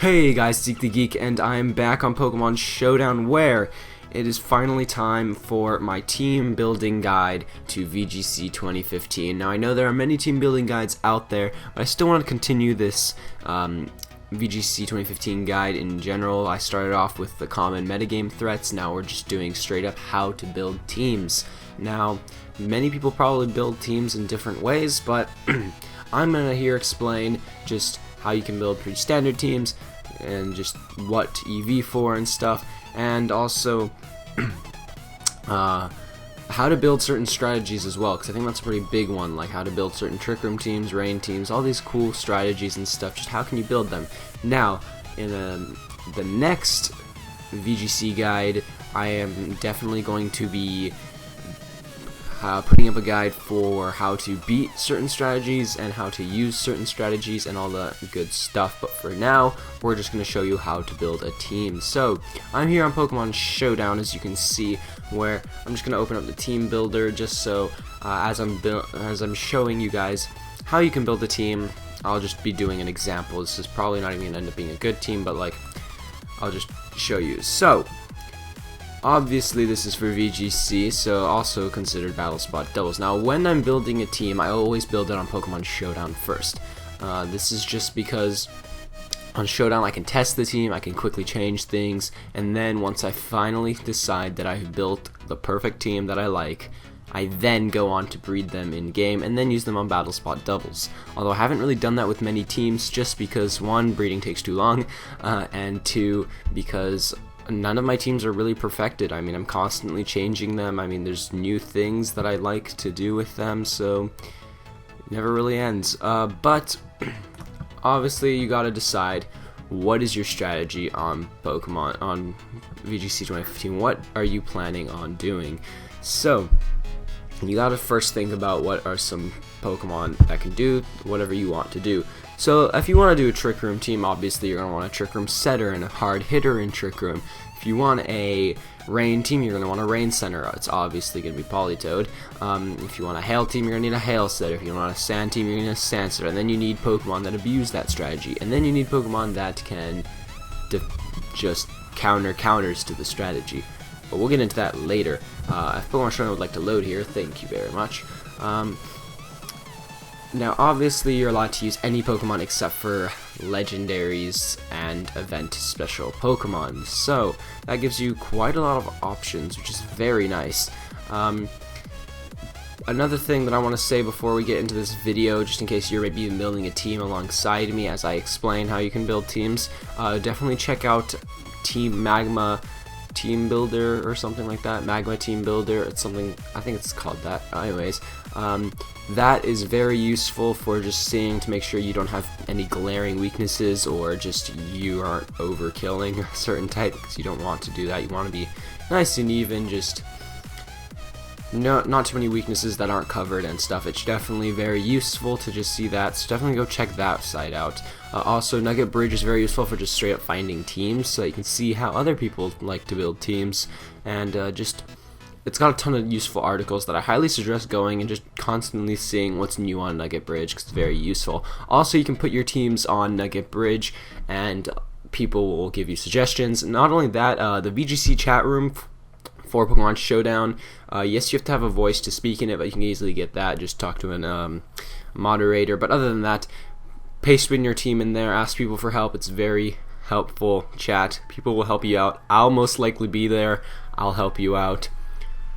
Hey guys, Zeke the Geek, and I'm back on Pokemon Showdown, where it is finally time for my team building guide to VGC 2015. Now, I know there are many team building guides out there, but I still want to continue this VGC 2015 guide in general. I started off with the common metagame threats. Now we're just doing straight up how to build teams. Now, many people probably build teams in different ways, but I'm gonna here explain just how you can build pretty standard teams and just what EV for and stuff, and also how to build certain strategies as well, because I think that's a pretty big one, like how to build certain Trick Room teams, rain teams, all these cool strategies and stuff. Just how can you build them? Now, in the next VGC guide, I am definitely going to be putting up a guide for how to beat certain strategies and how to use certain strategies and all the good stuff. But for now, we're just going to show you how to build a team. So I'm here on Pokemon Showdown, as you can see, where I'm just going to open up the team builder just so as I'm showing you guys how you can build a team, I'll just be doing an example. This is probably not even going to end up being a good team, but like I'll just show you. So obviously this is for VGC, so also considered battle spot doubles. Now when I'm building a team, I always build it on Pokemon Showdown first. This is just because on Showdown I can test the team, I can quickly change things, and then once I finally decide that I've built the perfect team that I like, I then go on to breed them in game and then use them on battle spot doubles. Although I haven't really done that with many teams, just because one, breeding takes too long, and two, because none of my teams are really perfected. I mean, I'm constantly changing them. I mean, there's new things that I like to do with them, so it never really ends. But obviously you gotta decide what is your strategy on Pokemon, on VGC 2015. What are you planning on doing? So you gotta first think about what are some Pokemon that can do whatever you want to do. So if you want to do a Trick Room team, obviously you're going to want a Trick Room setter and a hard hitter in Trick Room. If you want a rain team, you're going to want a rain center. It's obviously going to be Politoed. If you want a hail team, you're going to need a hail setter. If you want a sand team, you're going to need a sand setter. And then you need Pokemon that abuse that strategy. And then you need Pokemon that can just counters to the strategy. But we'll get into that later. If Pokemon Showdown would like to load here, thank you very much. Now, obviously, you're allowed to use any Pokemon except for legendaries and event special Pokemon. So that gives you quite a lot of options, which is very nice. Another thing that I want to say before we get into this video, just in case you're maybe building a team alongside me as I explain how you can build teams, definitely check out Team Magma Team Builder or something like that. Magma Team Builder, it's something, I think it's called that. Anyways, that is very useful for just seeing to make sure you don't have any glaring weaknesses or just you aren't overkilling a certain type, because you don't want to do that. You want to be nice and even, just not too many weaknesses that aren't covered and stuff. It's definitely very useful to just see that, so definitely go check that site out. Also, Nugget Bridge is very useful for just straight up finding teams, so you can see how other people like to build teams, and it's got a ton of useful articles that I highly suggest going and just constantly seeing what's new on Nugget Bridge, because it's very useful. Also, you can put your teams on Nugget Bridge and people will give you suggestions. Not only that, the VGC chat room for Pokemon Showdown, yes, you have to have a voice to speak in it, but you can easily get that. Just talk to a moderator. But other than that, paste in your team in there, ask people for help. It's very helpful chat. People will help you out. I'll most likely be there. I'll help you out.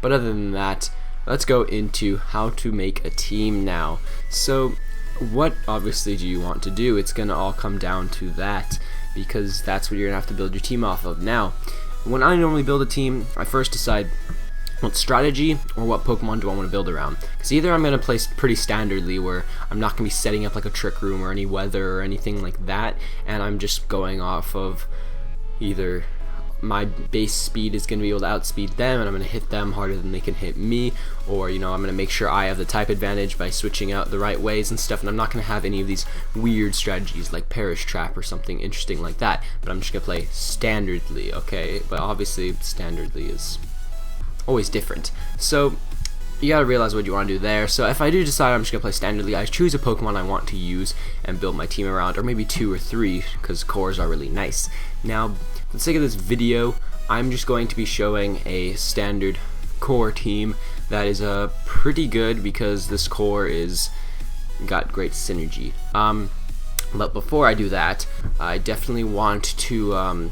But other than that, let's go into how to make a team now. So what obviously do you want to do? It's going to all come down to that, because that's what you're going to have to build your team off of. Now, when I normally build a team, I first decide what strategy or what Pokemon do I want to build around. Because either I'm going to place pretty standardly, where I'm not going to be setting up like a Trick Room or any weather or anything like that, and I'm just going off of either my base speed is going to be able to outspeed them and I'm going to hit them harder than they can hit me, or I'm going to make sure I have the type advantage by switching out the right ways and stuff, and I'm not going to have any of these weird strategies like Perish Trap or something interesting like that, but I'm just going to play standardly, okay? But obviously standardly is always different. So you gotta realize what you want to do there. So if I do decide I'm just gonna play standardly, I choose a Pokemon I want to use and build my team around, or maybe 2 or 3, because cores are really nice. Now, for the sake of this video, I'm just going to be showing a standard core team that is pretty good, because this core is got great synergy. But before I do that, I definitely want to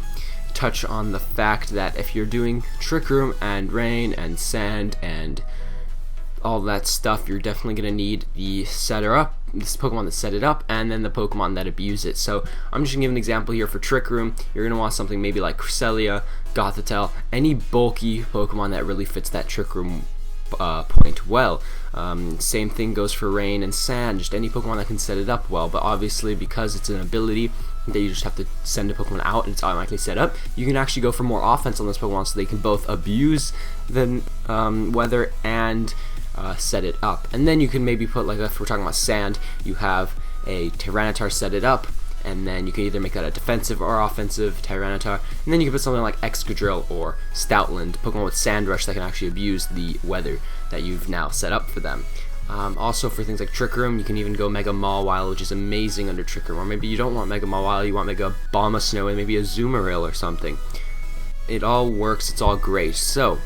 touch on the fact that if you're doing Trick Room and Rain and Sand and all that stuff, you're definitely going to need the setter up, this Pokemon that set it up, and then the Pokemon that abuse it. So I'm just going to give an example here for Trick Room. You're going to want something maybe like Cresselia, Gothitelle, any bulky Pokemon that really fits that Trick Room point well. Same thing goes for Rain and Sand, just any Pokemon that can set it up well. But obviously, because it's an ability that you just have to send a Pokemon out and it's automatically set up, you can actually go for more offense on this Pokemon, so they can both abuse the weather and set it up. And then you can maybe put, like if we're talking about Sand, you have a Tyranitar set it up, and then you can either make that a defensive or offensive Tyranitar, and then you can put something like Excadrill or Stoutland, Pokemon with Sand Rush that can actually abuse the weather that you've now set up for them. Also for things like Trick Room, you can even go Mega Mawile, which is amazing under Trick Room, or maybe you don't want Mega Mawile, you want Mega Bombasnow and maybe a Zoomeril or something. It all works, it's all great. So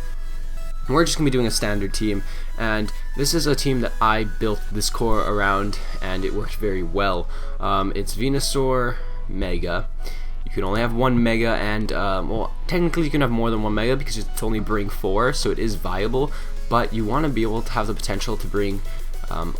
we're just going to be doing a standard team, and this is a team that I built this core around, and it worked very well. It's Venusaur Mega. You can only have 1 Mega, and well, technically you can have more than 1 Mega because it's only bring 4, so it is viable, but you want to be able to have the potential to bring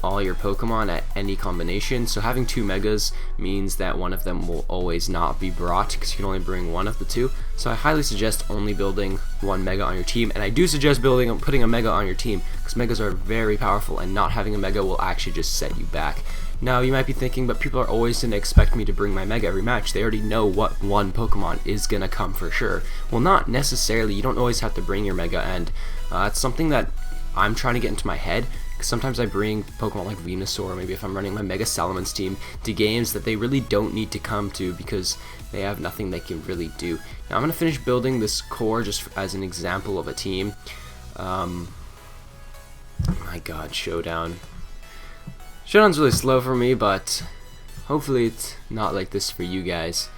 all your Pokemon at any combination. So having 2 Megas means that one of them will always not be brought, because you can only bring one of the 2. So I highly suggest only building 1 Mega on your team, and I do suggest putting a Mega on your team, because Megas are very powerful, and not having a Mega will actually just set you back. Now you might be thinking, but people are always going to expect me to bring my Mega every match. They already know what one Pokemon is going to come for sure. Well, not necessarily. You don't always have to bring your Mega, and it's something that I'm trying to get into my head. Sometimes I bring Pokemon like Venusaur, maybe if I'm running my Mega Salamence team, to games that they really don't need to come to because they have nothing they can really do. Now I'm going to finish building this core just as an example of a team. My god, Showdown. Showdown's really slow for me, but hopefully it's not like this for you guys.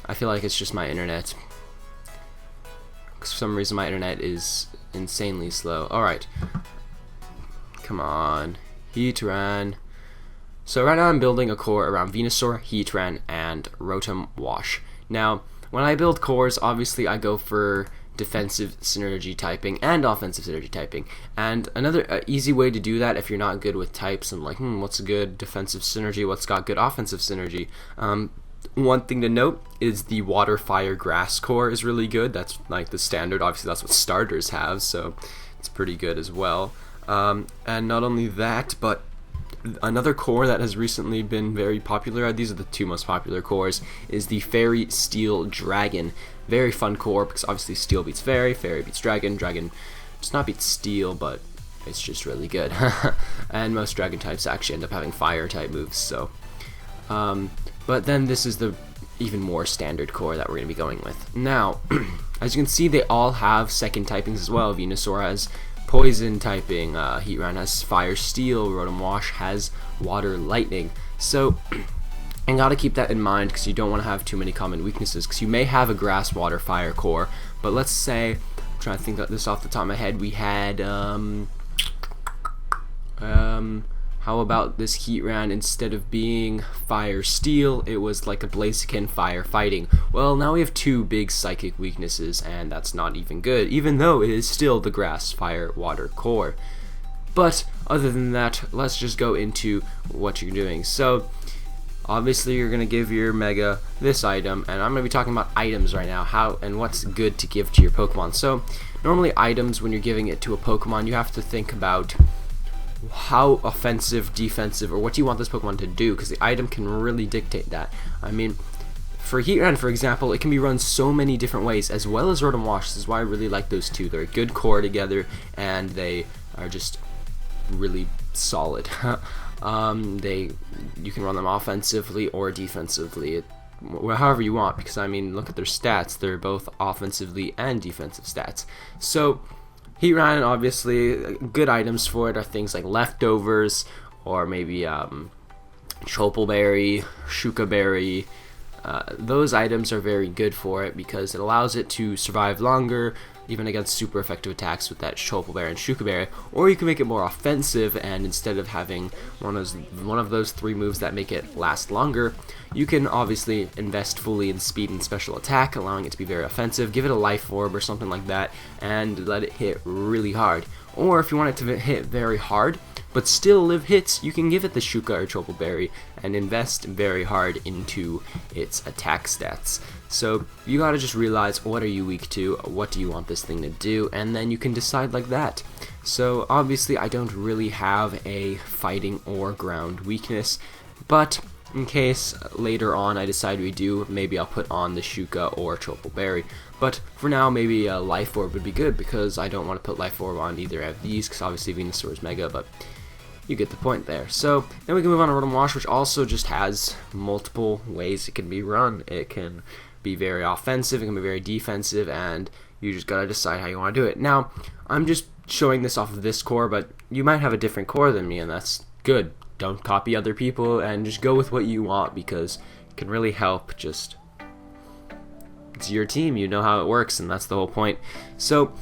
I feel like it's just my internet, because for some reason my internet is insanely slow. Alright. Come on, Heatran. So right now I'm building a core around Venusaur, Heatran, and Rotom Wash. Now, when I build cores, obviously I go for defensive synergy typing and offensive synergy typing. And another easy way to do that, if you're not good with types and like, what's a good defensive synergy, what's got good offensive synergy? One thing to note is the Water, Fire, Grass core is really good. That's like the standard. Obviously, that's what starters have, so it's pretty good as well. And not only that, but another core that has recently been very popular, these are the 2 most popular cores, is the Fairy Steel Dragon. Very fun core, because obviously Steel beats Fairy, Fairy beats Dragon, Dragon does not beat Steel, but it's just really good. And most Dragon types actually end up having Fire type moves, so but then this is the even more standard core that we're going to be going with. Now, as you can see, they all have second typings as well. Venusaur has Poison typing, Heatran has Fire Steel, Rotom Wash has Water Lightning. So and gotta keep that in mind, because you don't want to have too many common weaknesses, because you may have a Grass, Water, Fire core, but let's say, I'm trying to think of this off the top of my head, we had how about this Heatran, instead of being Fire Steel, it was like a Blaziken Fire Fighting. Well, now we have 2 big psychic weaknesses, and that's not even good, even though it is still the Grass, Fire, Water core. But other than that, let's just go into what you're doing. So obviously you're going to give your Mega this item, and I'm going to be talking about items right now, how and what's good to give to your Pokemon. So normally items, when you're giving it to a Pokemon, you have to think about how offensive, defensive, or what do you want this Pokemon to do, because the item can really dictate that. I mean, for Heatran, for example, it can be run so many different ways, as well as Rotom Wash. This is why I really like those 2. They're a good core together, and they are just really solid. You can run them offensively or defensively, however you want, because I mean, look at their stats. They're both offensively and defensive stats. So Heatran, obviously, good items for it are things like leftovers, or maybe Chopelberry, Shukaberry. Those items are very good for it because it allows it to survive longer, even against super effective attacks with that Chopelberry and Shukaberry. Or you can make it more offensive, and instead of having one of those 3 moves that make it last longer, you can obviously invest fully in speed and special attack, allowing it to be very offensive. Give it a life orb or something like that, and let it hit really hard. Or if you want it to hit very hard, but still live hits, you can give it the Shuka or Chopelberry and invest very hard into its attack stats. So you gotta just realize, what are you weak to, what do you want this thing to do, and then you can decide like that. So obviously I don't really have a fighting or ground weakness, but in case later on I decide we do, maybe I'll put on the Shuka or Chopelberry. But for now, maybe a Life Orb would be good, because I don't want to put Life Orb on either of these, because obviously Venusaur is Mega, but you get the point there. So then we can move on to Rotom Wash, which also just has multiple ways it can be run. It can be very offensive, it can be very defensive, and you just gotta decide how you want to do it. Now, I'm just showing this off of this core, but you might have a different core than me, and that's good. Don't copy other people, and just go with what you want, because it can really help. Just, it's your team, you know how it works, and that's the whole point. So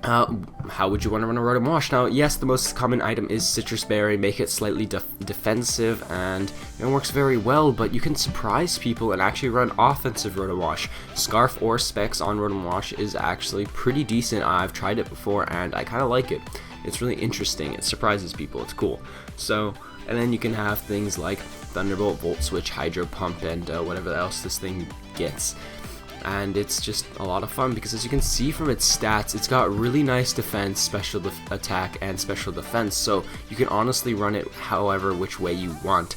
how would you want to run a Rotom Wash? Now, yes, the most common item is Citrus Berry. Make it slightly defensive, and it works very well, but you can surprise people and actually run offensive Rotom Wash. Scarf or Specs on Rotom Wash is actually pretty decent. I've tried it before, and I kind of like it. It's really interesting. It surprises people. It's cool. So, and then you can have things like Thunderbolt, Volt Switch, Hydro Pump, and whatever else this thing gets. And it's just a lot of fun, because as you can see from its stats, it's got really nice defense, special attack, and special defense, so you can honestly run it however which way you want.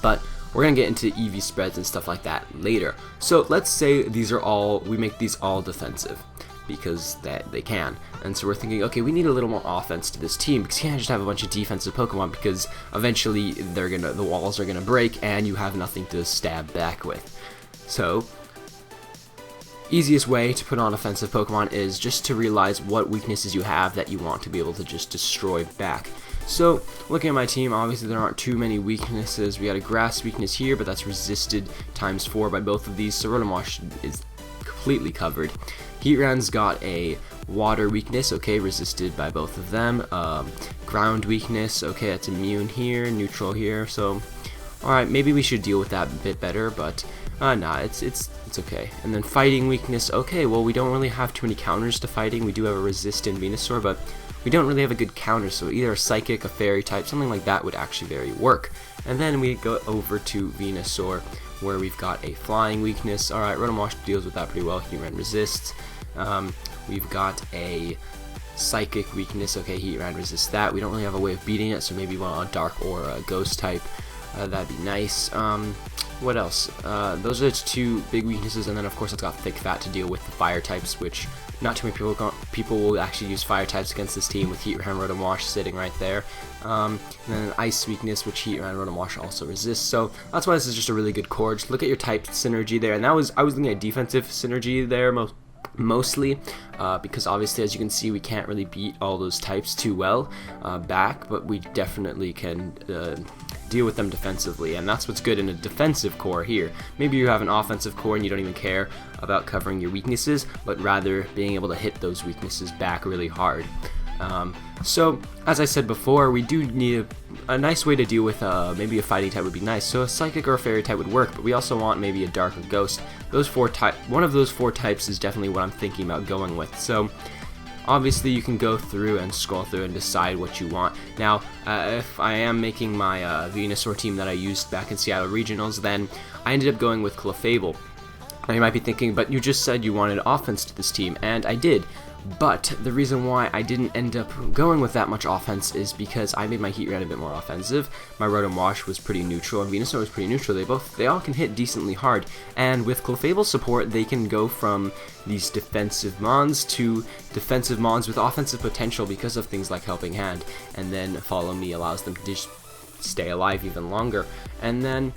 But we're gonna get into EV spreads and stuff like that later. So let's say we make these all defensive, because they can. And so we're thinking, okay, we need a little more offense to this team, because you can't just have a bunch of defensive Pokemon, because eventually the walls are gonna break and you have nothing to stab back with. So easiest way to put on offensive Pokemon is just to realize what weaknesses you have that you want to be able to just destroy back. So, looking at my team, obviously there aren't too many weaknesses. We got a Grass weakness here, but that's resisted times 4 by both of these, so Rotom Wash is completely covered. Heatran's got a Water weakness, okay, resisted by both of them. Ground weakness, okay, that's immune here, neutral here, so alright, maybe we should deal with that a bit better, but nah, it's okay. And then Fighting weakness, okay, well, we don't really have too many counters to Fighting. We do have a resistant Venusaur, but we don't really have a good counter, so either a Psychic, a Fairy type, something like that would actually very work. And then we go over to Venusaur, where we've got a Flying weakness. Alright, Rotom Wash deals with that pretty well. Heatran resists. We've got a Psychic weakness, okay, Heatran resists that. We don't really have a way of beating it, so maybe we want a Dark or a Ghost type. That'd be nice. What else? Those are its 2 big weaknesses, and then of course it's got Thick Fat to deal with the Fire types, which not too many people will actually use Fire types against this team, with Heatran, Rotom Wash sitting right there. And then an Ice weakness, which Heatran, Rotom Wash also resists. So that's why this is just a really good core. Just look at your type synergy there, and I was looking at defensive synergy there mostly, because obviously, as you can see, we can't really beat all those types too well back, but we definitely can deal with them defensively, and that's what's good in a defensive core here. Maybe you have an offensive core and you don't even care about covering your weaknesses, but rather being able to hit those weaknesses back really hard. So, as I said before, we do need a nice way to deal with maybe a Fighting type would be nice. So a Psychic or a Fairy type would work, but we also want maybe a Dark or Ghost. One of those 4 types is definitely what I'm thinking about going with. So obviously you can go through and scroll through and decide what you want. Now, if I am making my Venusaur team that I used back in Seattle Regionals, then I ended up going with Clefable. Now you might be thinking, but you just said you wanted offense to this team, and I did. But the reason why I didn't end up going with that much offense is because I made my Heatran a bit more offensive. My Rotom Wash was pretty neutral, and Venusaur was pretty neutral. They all can hit decently hard, and with Clefable support, they can go from these defensive mons to defensive mons with offensive potential because of things like Helping Hand, and then Follow Me allows them to just stay alive even longer. And then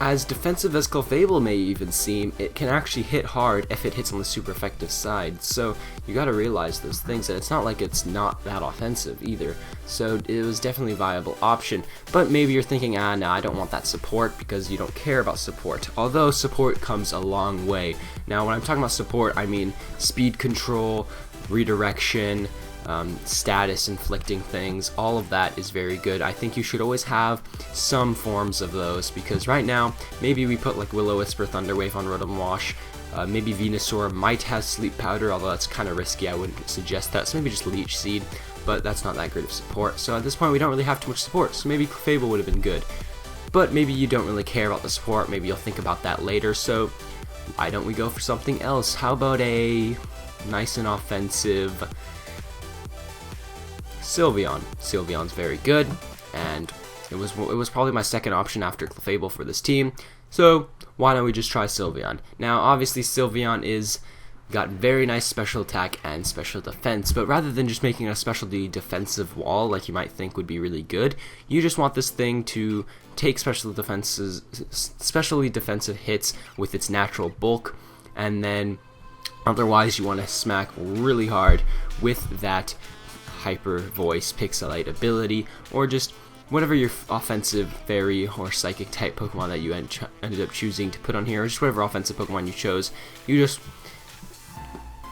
as defensive as Clefable may even seem, it can actually hit hard if it hits on the super effective side. So you gotta realize those things, and it's not like it's not that offensive either. So it was definitely a viable option. But maybe you're thinking, no, I don't want that support because you don't care about support. Although support comes a long way. Now when I'm talking about support, I mean speed control, redirection, status inflicting things. All of that is very good. I think you should always have some forms of those, because right now maybe we put like Will-O-Wisp, Thunderwave on Rotom Wash. Maybe Venusaur might have Sleep Powder, although that's kind of risky. I wouldn't suggest that. So maybe just Leech Seed, but that's not that great of support. So at this point we don't really have too much support, so maybe Clefable would have been good. But maybe you don't really care about the support. Maybe you'll think about that later. So why don't we go for something else? How about a nice and offensive Sylveon. Sylveon's very good, and it was probably my second option after Clefable for this team, so why don't we just try Sylveon. Now obviously Sylveon is got very nice special attack and special defense, but rather than just making a specialty defensive wall like you might think would be really good, you just want this thing to take specially defensive hits with its natural bulk, and then otherwise you want to smack really hard with that Hyper Voice Pixelite ability, or just whatever your offensive fairy or psychic type Pokemon that you ended up choosing to put on here, or just whatever offensive Pokemon you chose.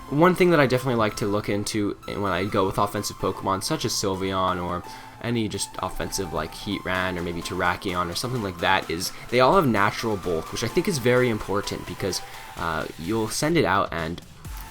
One thing that I definitely like to look into when I go with offensive Pokemon such as Sylveon or any just offensive like Heatran or maybe Terrakion or something like that is they all have natural bulk, which I think is very important, because you'll send it out and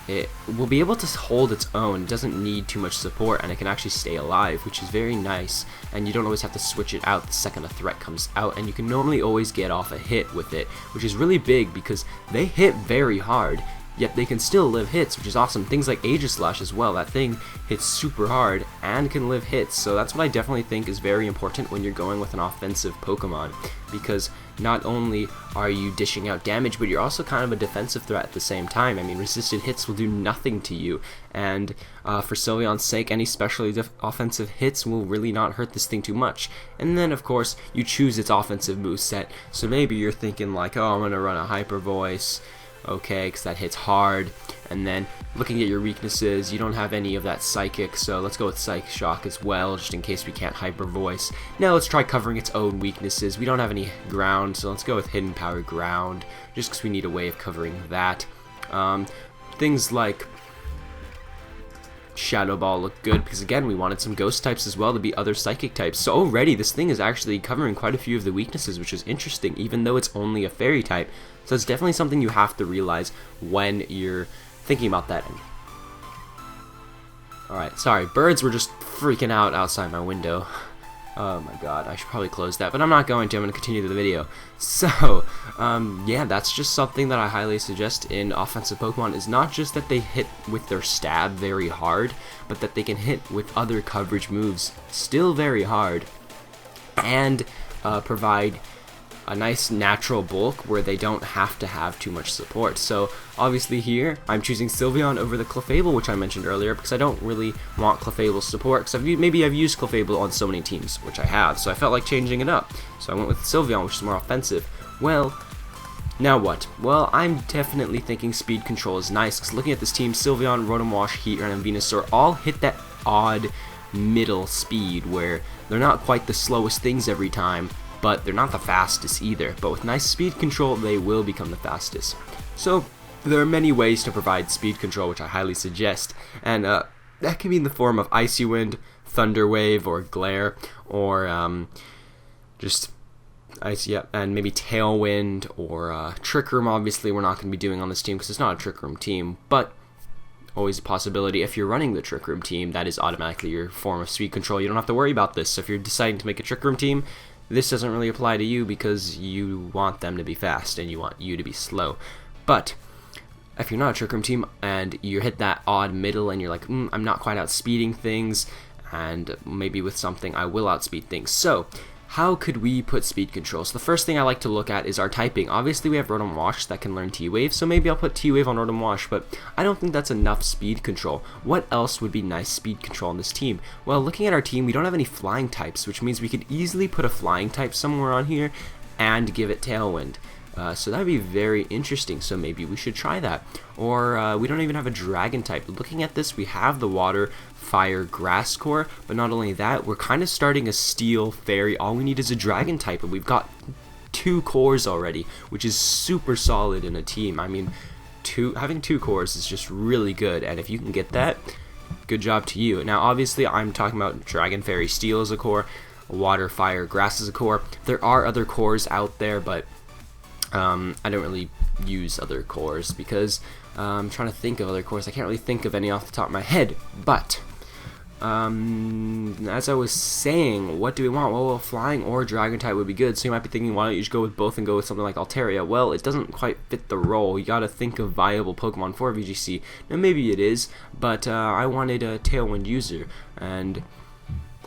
it will be able to hold its own. It doesn't need too much support, and it can actually stay alive, which is very nice, and you don't always have to switch it out the second a threat comes out, and you can normally always get off a hit with it, which is really big because they hit very hard, yet they can still live hits, which is awesome. Things like Aegislash as well, that thing hits super hard and can live hits, so that's what I definitely think is very important when you're going with an offensive Pokemon, because not only are you dishing out damage, but you're also kind of a defensive threat at the same time. I mean, resisted hits will do nothing to you, and for Sylveon's sake, any specially offensive hits will really not hurt this thing too much. And then, of course, you choose its offensive moveset, so maybe you're thinking like, oh, I'm going to run a Hyper Voice, okay, because that hits hard, and then looking at your weaknesses, you don't have any of that Psychic, so let's go with Psych Shock as well, just in case we can't Hyper Voice. Now let's try covering its own weaknesses. We don't have any Ground, so let's go with Hidden Power Ground, just because we need a way of covering that. Things like Shadow Ball look good, because again, we wanted some Ghost types as well to be other Psychic types. So already, this thing is actually covering quite a few of the weaknesses, which is interesting, even though it's only a Fairy type. So it's definitely something you have to realize when you're thinking about that. Alright, sorry, birds were just freaking out outside my window. Oh my god, I should probably close that, but I'm not going to. I'm going to continue the video. So, yeah, that's just something that I highly suggest in offensive Pokemon, is not just that they hit with their stab very hard, but that they can hit with other coverage moves still very hard, and provide a nice natural bulk where they don't have to have too much support. So obviously here I'm choosing Sylveon over the Clefable, which I mentioned earlier, because I don't really want Clefable's support, because maybe I've used Clefable on so many teams, which I have, so I felt like changing it up. So I went with Sylveon, which is more offensive. Well, now what? Well, I'm definitely thinking speed control is nice, because looking at this team, Sylveon, Rotom Wash, Heatran, and Venusaur all hit that odd middle speed where they're not quite the slowest things every time, but they're not the fastest either. But with nice speed control, they will become the fastest. So there are many ways to provide speed control, which I highly suggest, and that can be in the form of Icy Wind, Thunder Wave, or Glare, or just Icy, yeah, and maybe Tailwind, or Trick Room. Obviously, we're not going to be doing on this team because it's not a Trick Room team, but always a possibility. If you're running the Trick Room team, that is automatically your form of speed control. You don't have to worry about this. So if you're deciding to make a Trick Room team, this doesn't really apply to you because you want them to be fast and you want you to be slow. But if you're not a Trick Room team and you hit that odd middle and you're like, I'm not quite outspeeding things, and maybe with something I will outspeed things. So how could we put speed control? So the first thing I like to look at is our typing. Obviously we have Rotom Wash that can learn T-Wave, so maybe I'll put T-Wave on Rotom Wash, but I don't think that's enough speed control. What else would be nice speed control on this team? Well, looking at our team, we don't have any flying types, which means we could easily put a flying type somewhere on here, and give it Tailwind. So that would be very interesting, so maybe we should try that. Or we don't even have a dragon type. Looking at this, we have the water, fire, grass core, but not only that, we're kind of starting a steel, fairy. All we need is a dragon type, and we've got 2 cores already, which is super solid in a team. I mean, having 2 cores is just really good, and if you can get that, good job to you. Now obviously I'm talking about dragon, fairy, steel as a core, water, fire, grass as a core. There are other cores out there, but I don't really use other cores because I'm trying to think of other cores. I can't really think of any off the top of my head. But as I was saying, what do we want? Well, flying or dragon type would be good. So you might be thinking, why don't you just go with both and go with something like Altaria? Well, it doesn't quite fit the role. You gotta think of viable Pokemon for VGC. Now maybe it is, but I wanted a Tailwind user, and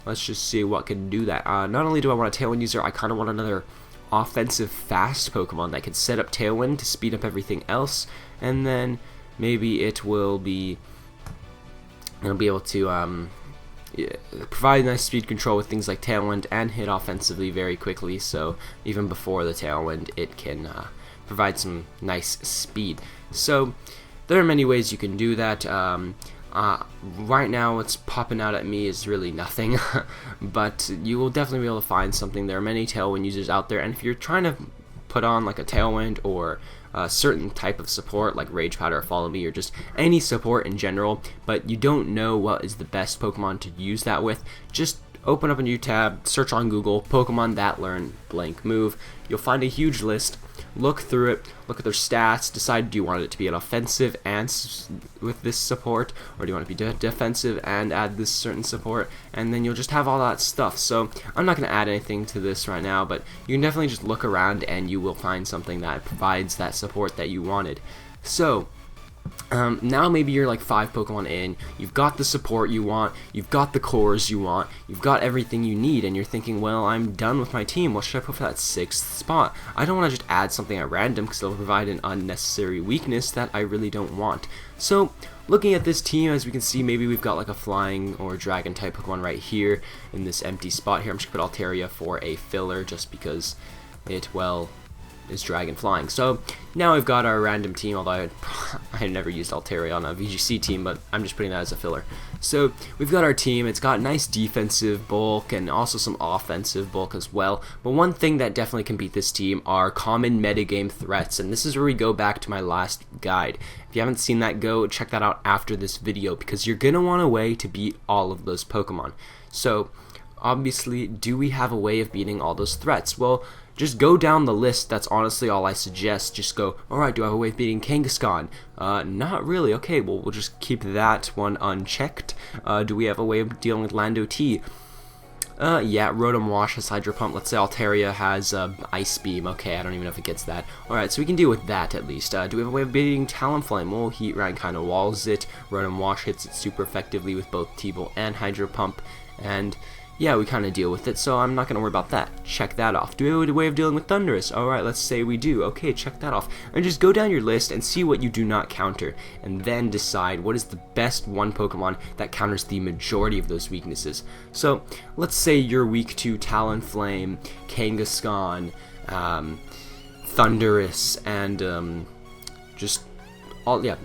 let's just see what can do that. Not only do I want a Tailwind user, I kind of want another offensive fast Pokemon that can set up Tailwind to speed up everything else, and then maybe it'll be able to provide nice speed control with things like Tailwind and hit offensively very quickly, so even before the Tailwind it can provide some nice speed. So there are many ways you can do that. Right now what's popping out at me is really nothing, but you will definitely be able to find something. There are many Tailwind users out there, and if you're trying to put on like a Tailwind or a certain type of support like Rage Powder or Follow Me or just any support in general, but you don't know what is the best Pokemon to use that with, just open up a new tab, search on Google, Pokemon that learn blank move. You'll find a huge list. Look through it, look at their stats, decide, do you want it to be an offensive and with this support, or do you want it to be defensive and add this certain support, and then you'll just have all that stuff. So I'm not going to add anything to this right now, but you can definitely just look around and you will find something that provides that support that you wanted. So now maybe you're like 5 Pokemon in, you've got the support you want, you've got the cores you want, you've got everything you need, and you're thinking, well, I'm done with my team, what should I put for that 6th spot? I don't want to just add something at random because it'll provide an unnecessary weakness that I really don't want. So looking at this team, as we can see, maybe we've got like a flying or dragon type Pokemon right here in this empty spot here. I'm just going to put Altaria for a filler just because it, well, is dragon flying. So now we've got our random team, although I had never used Altaria on a VGC team, but I'm just putting that as a filler. So we've got our team. It's got nice defensive bulk and also some offensive bulk as well, but one thing that definitely can beat this team are common metagame threats, and this is where we go back to my last guide. If you haven't seen that, go check that out after this video, because you're gonna want a way to beat all of those Pokemon. So obviously, do we have a way of beating all those threats? Well, just go down the list. That's honestly all I suggest. Just go, alright, do I have a way of beating Kangaskhan? Not really. Okay, well, we'll just keep that one unchecked. Do we have a way of dealing with Lando T? Yeah, Rotom Wash has Hydro Pump. Let's say Altaria has Ice Beam. Okay, I don't even know if it gets that. Alright, so we can deal with that at least. Do we have a way of beating Talonflame? Well, Heat Rank kind of walls it. Rotom Wash hits it super effectively with both T-Bolt and Hydro Pump. And yeah, we kind of deal with it, so I'm not going to worry about that. Check that off. Do we have a way of dealing with Thundurus? Alright, let's say we do. Okay, check that off. And just go down your list and see what you do not counter, and then decide what is the best one Pokemon that counters the majority of those weaknesses. So, let's say you're weak to Talonflame, Kangaskhan, Thundurus, and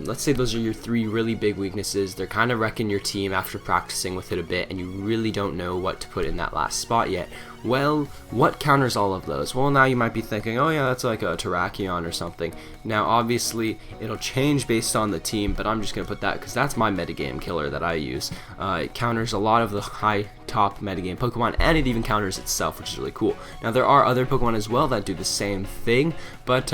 let's say those are your 3 really big weaknesses. They're kind of wrecking your team after practicing with it a bit, and you really don't know what to put in that last spot yet. Well, what counters all of those? Well, now you might be thinking, oh yeah, that's like a Terrakion or something. Now, obviously, it'll change based on the team, but I'm just going to put that because that's my metagame killer that I use. It counters a lot of the high top metagame Pokemon, and it even counters itself, which is really cool. Now, there are other Pokemon as well that do the same thing, but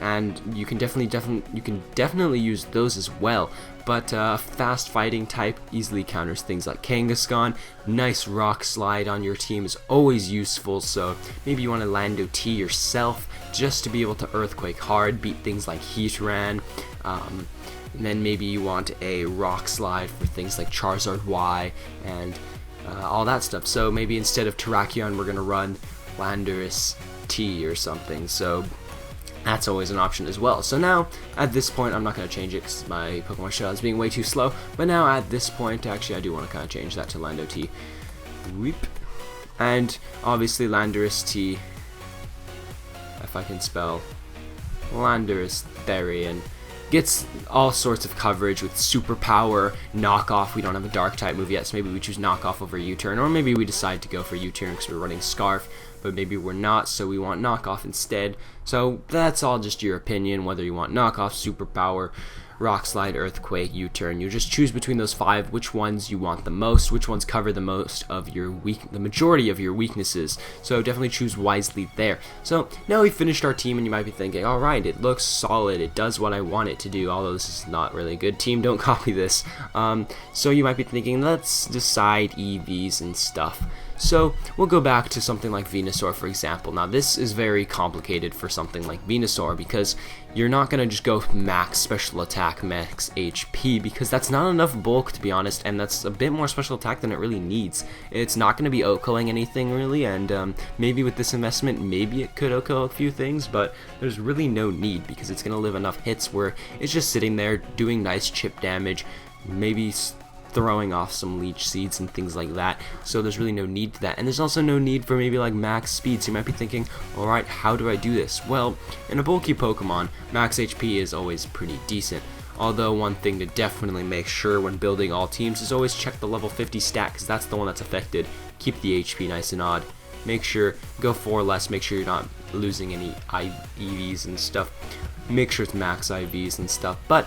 and you can definitely use those as well. But fast fighting type easily counters things like Kangaskhan. Nice Rock Slide on your team is always useful, so maybe you want to Lando T yourself just to be able to Earthquake hard, beat things like Heatran. And then maybe you want a Rock Slide for things like Charizard Y and all that stuff. So maybe instead of Terrakion, we're going to run Landorus T or something. So that's always an option as well. So now, at this point, I'm not going to change it because my Pokemon Shell is being way too slow. But now, at this point, actually, I do want to kind of change that to Lando T. Weep. And, obviously, Landorus T if I can spell, Landorus Therian. Gets all sorts of coverage with superpower, knockoff. We don't have a dark type move yet, so maybe we choose knockoff over U-turn, or maybe we decide to go for U-turn because we're running Scarf, but maybe we're not, so we want knockoff instead. So that's all just your opinion, whether you want knockoff, superpower, rock slide, earthquake, U-turn. You just choose between those 5 which ones you want the most, which ones cover the most of your the majority of your weaknesses. So definitely choose wisely there. So now we've finished our team, and you might be thinking, all right, it looks solid, it does what I want it to do, although this is not really a good team, don't copy this. So you might be thinking, let's decide EVs and stuff. So we'll go back to something like Venusaur, for example. Now this is very complicated for something like Venusaur because you're not going to just go max special attack, max HP, because that's not enough bulk, to be honest, and that's a bit more special attack than it really needs. It's not going to be OHKOing anything really, and maybe with this investment, maybe it could OHKO a few things, but there's really no need because it's going to live enough hits where it's just sitting there doing nice chip damage, maybe throwing off some leech seeds and things like that, so there's really no need to that. And there's also no need for maybe like max speed, so you might be thinking, alright, how do I do this? Well, in a bulky Pokemon, max HP is always pretty decent, although one thing to definitely make sure when building all teams is always check the level 50 stat, because that's the one that's affected. Keep the HP nice and odd, make sure, go 4 less, make sure you're not losing any EVs and stuff, make sure it's max IVs and stuff. But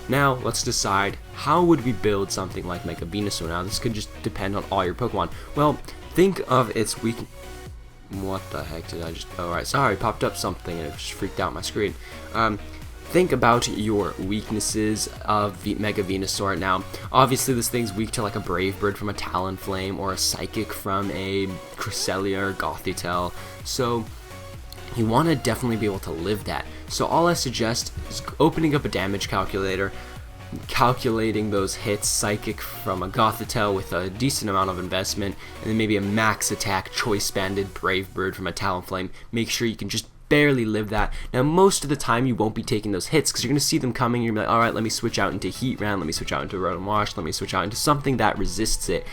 now, let's decide, how would we build something like Mega Venusaur? Now, this could just depend on all your Pokemon. Well, think of its weak... What the heck did I just... Oh, right, sorry, popped up something and it just freaked out my screen. Think about your weaknesses of Mega Venusaur. Now, obviously this thing's weak to like a Brave Bird from a Talonflame, or a Psychic from a Cresselia or Gothitelle. So you want to definitely be able to live that. So all I suggest is opening up a damage calculator, calculating those hits, Psychic from a Gothitelle with a decent amount of investment, and then maybe a max attack Choice Banded Brave Bird from a Talonflame. Make sure you can just barely live that. Now, most of the time you won't be taking those hits because you're going to see them coming. You're going to be like, alright, let me switch out into Heat Round, let me switch out into Rotom Wash, let me switch out into something that resists it.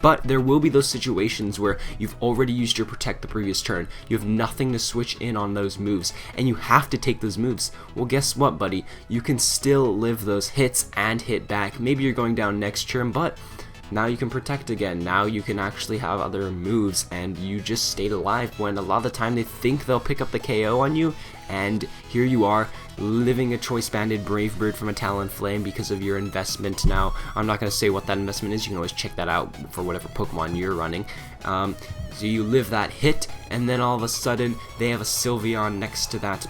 But there will be those situations where you've already used your Protect the previous turn, you have nothing to switch in on those moves, and you have to take those moves. Well, guess what, buddy? You can still live those hits and hit back. Maybe you're going down next turn, but now you can protect again. Now you can actually have other moves, and you just stayed alive when a lot of the time they think they'll pick up the KO on you, and here you are living a Choice Banded Brave Bird from a Talonflame because of your investment. Now, I'm not going to say what that investment is. You can always check that out for whatever Pokemon you're running. So you live that hit, and then all of a sudden they have a Sylveon next to that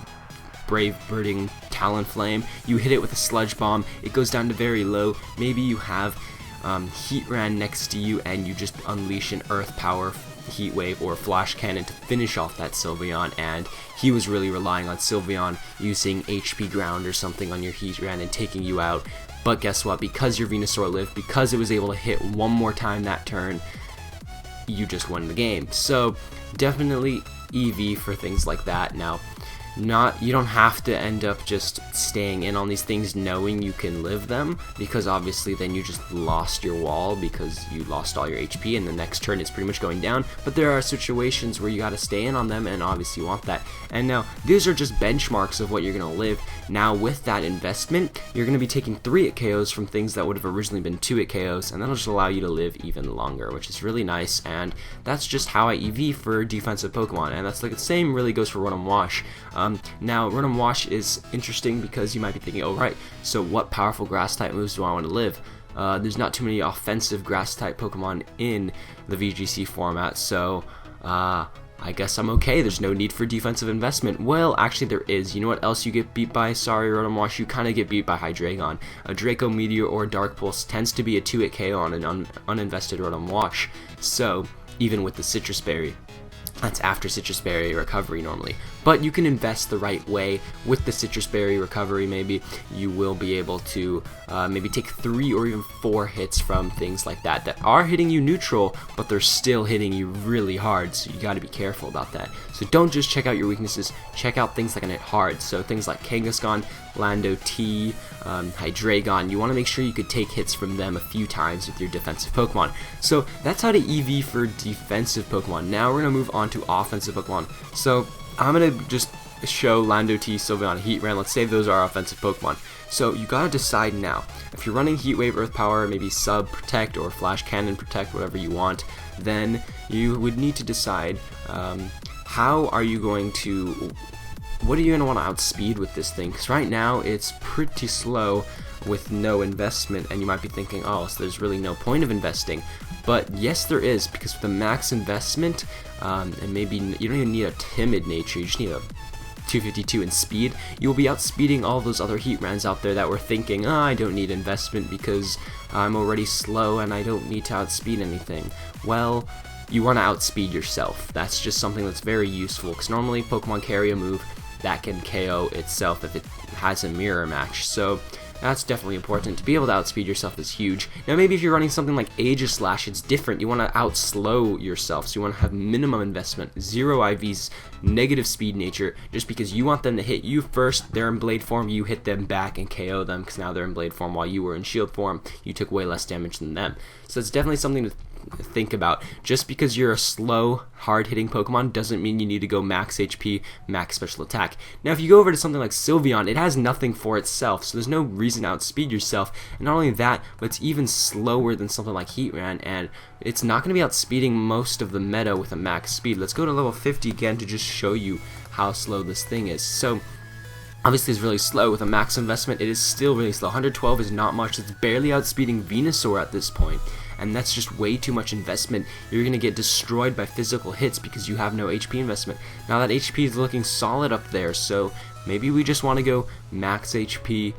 Brave Birding Talonflame. You hit it with a Sludge Bomb. It goes down to very low. Maybe you have Heatran next to you, and you just unleash an Earth Power Heat Wave or Flash Cannon to finish off that Sylveon, and he was really relying on Sylveon using HP Ground or something on your Heatran and taking you out. But guess what? Because your Venusaur lived, because it was able to hit one more time that turn, you just won the game. So definitely EV for things like that. Now, you don't have to end up just staying in on these things knowing you can live them, because obviously then you just lost your wall because you lost all your HP and the next turn it's pretty much going down. But there are situations where you got to stay in on them, and obviously you want that. And now these are just benchmarks of what you're going to live. Now with that investment, you're going to be taking 3 hit KOs from things that would have originally been 2 hit KOs, and that'll just allow you to live even longer, which is really nice. And that's just how I EV for defensive Pokemon, and that's like the same really goes for Rotom Wash. Now, Rotom Wash is interesting because you might be thinking, oh right, so what powerful Grass-type moves do I want to live? There's not too many offensive Grass-type Pokemon in the VGC format, so I guess I'm okay. There's no need for defensive investment. Well, actually there is. You know what else you get beat by? Sorry, Rotom Wash, you kind of get beat by Hydreigon. A Draco Meteor or Dark Pulse tends to be a 2-hit KO on an uninvested Rotom Wash, so even with the Citrus Berry. That's after Citrus Berry recovery normally. But you can invest the right way with the Citrus Berry recovery. Maybe you will be able to maybe take 3 or even 4 hits from things like that are hitting you neutral, but they're still hitting you really hard, so you got to be careful about that. So don't just check out your weaknesses, check out things that can hit hard. So things like Kangaskhan, Lando T, Hydreigon, you want to make sure you could take hits from them a few times with your defensive Pokemon. So that's how to EV for defensive Pokemon. Now we're going to move on to offensive Pokemon. So I'm going to just Show, Lando T, Sylveon, Heatran. Let's say those are offensive Pokemon. So you gotta decide now. If you're running Heat Wave, Earth Power, maybe Sub Protect or Flash Cannon Protect, whatever you want, then you would need to decide how are you going to, what are you going to want to outspeed with this thing? Because right now it's pretty slow with no investment, and you might be thinking, oh, so there's really no point of investing. But yes, there is, because with the max investment, and maybe you don't even need a timid nature, you just need a 252 in speed, you will be outspeeding all those other Heatrans out there that were thinking, oh, I don't need investment because I'm already slow and I don't need to outspeed anything. Well, you want to outspeed yourself. That's just something that's very useful, because normally Pokemon carry a move that can KO itself if it has a mirror match. So that's definitely important. To be able to outspeed yourself is huge. Now maybe if you're running something like Aegislash, it's different. You want to outslow yourself, so you want to have minimum investment, 0 IVs, negative speed nature, just because you want them to hit you first. They're in blade form, you hit them back and KO them, because now they're in blade form while you were in shield form. You took way less damage than them. So it's definitely something to think about. Just because you're a slow, hard-hitting Pokemon doesn't mean you need to go max HP, max special attack. Now if you go over to something like Sylveon, it has nothing for itself, so there's no reason to outspeed yourself. And not only that, but it's even slower than something like Heatran, and it's not going to be outspeeding most of the meta with a max speed. Let's go to level 50 again to just show you how slow this thing is. So obviously it's really slow. With a max investment, it is still really slow. 112 is not much. It's barely outspeeding Venusaur at this point, and that's just way too much investment. You're going to get destroyed by physical hits because you have no HP investment. Now that HP is looking solid up there, so maybe we just want to go max HP,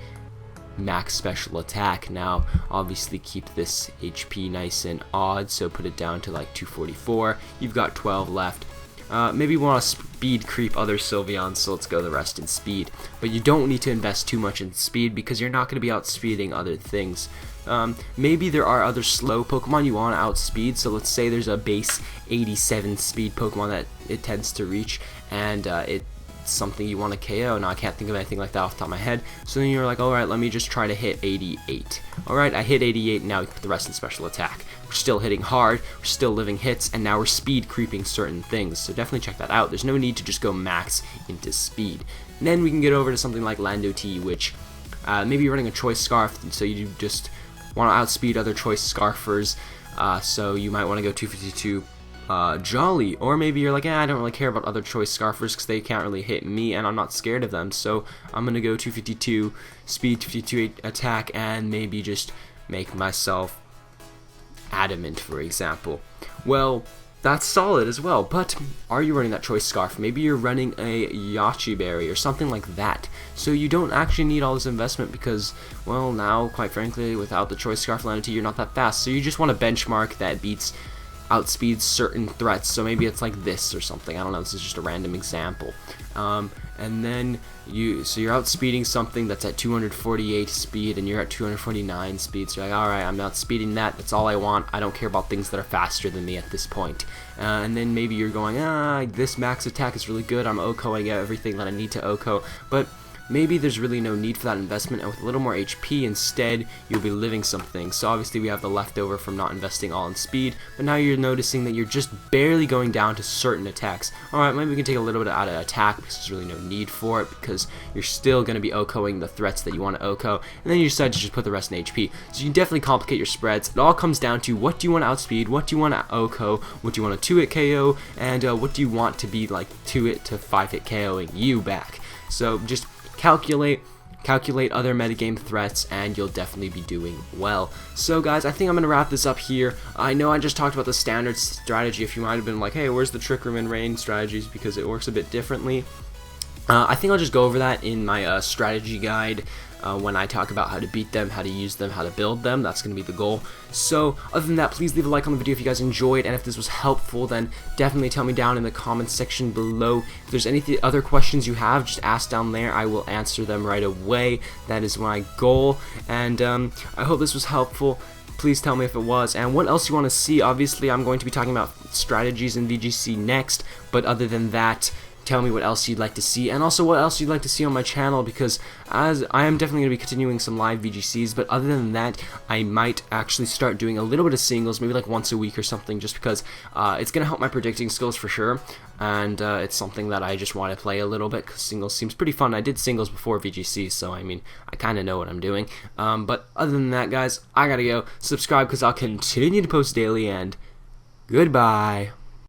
max special attack. Now obviously keep this HP nice and odd, so put it down to like 244. You've got 12 left. Maybe we want to speed creep other Sylveons, so let's go the rest in speed. But you don't need to invest too much in speed because you're not going to be outspeeding other things. Maybe there are other slow Pokemon you want to outspeed, so let's say there's a base 87 speed Pokemon that it tends to reach, and it's something you want to KO. Now I can't think of anything like that off the top of my head, so then you're like, alright, let me just try to hit 88. Alright, I hit 88, and now we put the rest in special attack. We're still hitting hard, we're still living hits, and now we're speed creeping certain things, so definitely check that out. There's no need to just go max into speed. And then we can get over to something like Lando T, which maybe you're running a Choice Scarf, so you just want to outspeed other Choice Scarfers, so you might want to go 252 Jolly, or maybe you're like, I don't really care about other Choice Scarfers because they can't really hit me and I'm not scared of them, so I'm going to go 252 speed, 252 attack, and maybe just make myself Adamant, for example. Well, that's solid as well, but are you running that Choice Scarf? Maybe you're running a Yachi Berry or something like that, so you don't actually need all this investment because, well, now, quite frankly, without the Choice Scarf Lando T, you're not that fast, so you just want a benchmark that outspeeds certain threats. So maybe it's like this or something, I don't know, this is just a random example. And then you're outspeeding something that's at 248 speed and you're at 249 speed, so you're like, alright, I'm outspeeding that's all I want, I don't care about things that are faster than me at this point. And then maybe you're going, this max attack is really good, I'm OHKOing everything that I need to OHKO, but maybe there's really no need for that investment, and with a little more HP instead, you'll be living something. So obviously we have the leftover from not investing all in speed, but now you're noticing that you're just barely going down to certain attacks. Alright, maybe we can take a little bit out of attack because there's really no need for it, because you're still going to be OHKOing the threats that you want to OHKO, and then you decide to just put the rest in HP. So you can definitely complicate your spreads. It all comes down to what do you want to outspeed, what do you want to OHKO, what do you want to 2-hit KO, and what do you want to be like 2-hit to 5-hit KOing you back. So just calculate other metagame threats and you'll definitely be doing well. So guys, I think I'm going to wrap this up here. I know I just talked about the standard strategy. If you might have been like, hey, where's the Trick Room and Rain strategies, because it works a bit differently. I think I'll just go over that in my strategy guide when I talk about how to beat them, how to use them, how to build them. That's going to be the goal. So other than that, please leave a like on the video if you guys enjoyed, and if this was helpful, then definitely tell me down in the comments section below. If there's any other questions you have, just ask down there. I will answer them right away. That is my goal, and I hope this was helpful. Please tell me if it was, and what else you want to see. Obviously, I'm going to be talking about strategies in VGC next, but other than that, tell me what else you'd like to see, and also what else you'd like to see on my channel, because as I am definitely going to be continuing some live VGCs, but other than that, I might actually start doing a little bit of singles, maybe like once a week or something, just because it's going to help my predicting skills for sure, and it's something that I just want to play a little bit, because singles seems pretty fun. I did singles before VGC, so I mean, I kind of know what I'm doing. But other than that, guys, I gotta go. Subscribe, because I'll continue to post daily, and goodbye.